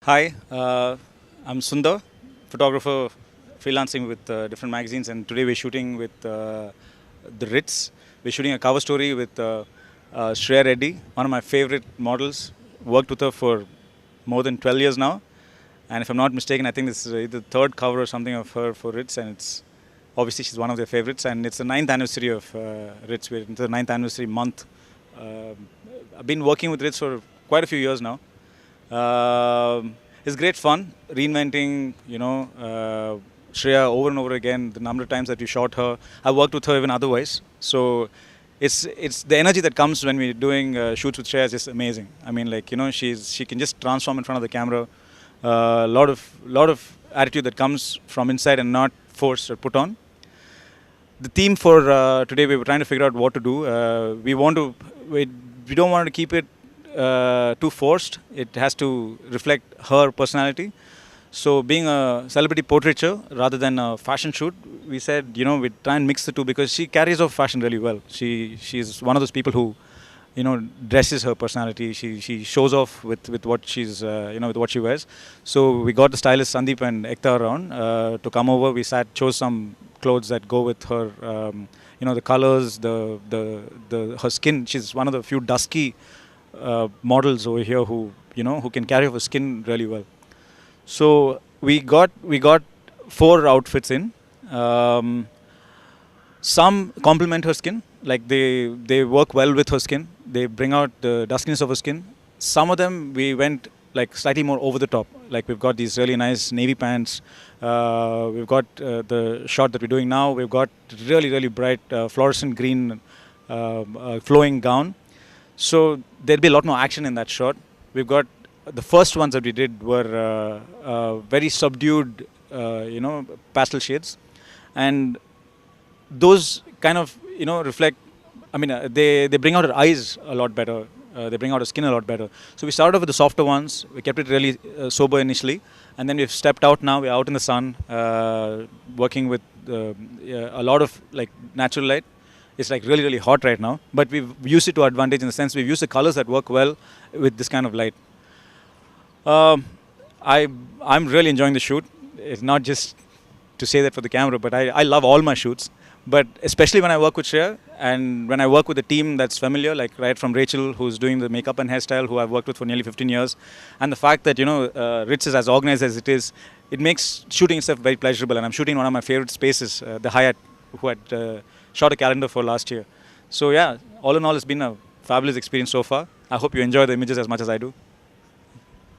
Hi, I'm Sundar, photographer freelancing with different magazines, and today we're shooting with the Ritz. We're shooting a cover story with Shreya Reddy, one of my favorite models. Worked with her for more than 12 years now, and if I'm not mistaken, I think this is the third cover or something of her for Ritz, and it's obviously she's one of their favorites, and it's the 9th anniversary of Ritz. We're into the 9th anniversary month. I've been working with Ritz for quite a few years now. It's great fun reinventing, Shreya over and over again. The number of times that we shot her, I worked with her even otherwise. So it's the energy that comes when we're doing shoots with Shreya is just amazing. I mean, she can just transform in front of the camera. A lot of attitude that comes from inside and not forced or put on. The theme for today, we were trying to figure out what to do. We don't want to keep it too forced. It has to reflect her personality. So being a celebrity portraiture rather than a fashion shoot, we said, we try and mix the two because she carries off fashion really well. She's one of those people who, dresses her personality. She shows off with what she's, with what she wears. So we got the stylist Sandeep and Ekta around to come over. We chose some clothes that go with her, the colors, her skin. She's one of the few dusky models over here who can carry off her skin really well. So we got 4 outfits in. Some complement her skin, like they work well with her skin. They bring out the duskiness of her skin. Some of them we went like slightly more over the top. Like we've got these really nice navy pants. We've got the shot that we're doing now. We've got really bright fluorescent green flowing gown. So there'll be a lot more action in that shot. We've got the first ones that we did were very subdued, pastel shades, and those kind of reflect. I mean, they bring out her eyes a lot better. They bring out her skin a lot better. So we started off with the softer ones. We kept it really sober initially, and then we've stepped out. Now we're out in the sun, working with a lot of like natural light. It's like really hot right now, but we've used it to our advantage in the sense we've used the colors that work well with this kind of light. I'm really enjoying the shoot. It's not just to say that for the camera, but I love all my shoots. But especially when I work with Shreya and when I work with a team that's familiar, like right from Rachel, who's doing the makeup and hairstyle, who I've worked with for nearly 15 years, and the fact that Ritz is as organized as it is, it makes shooting itself very pleasurable. And I'm shooting in one of my favorite spaces, the Hyatt, who had shot a calendar for last year. So yeah, all in all, it's been a fabulous experience so far. I hope you enjoy the images as much as I do.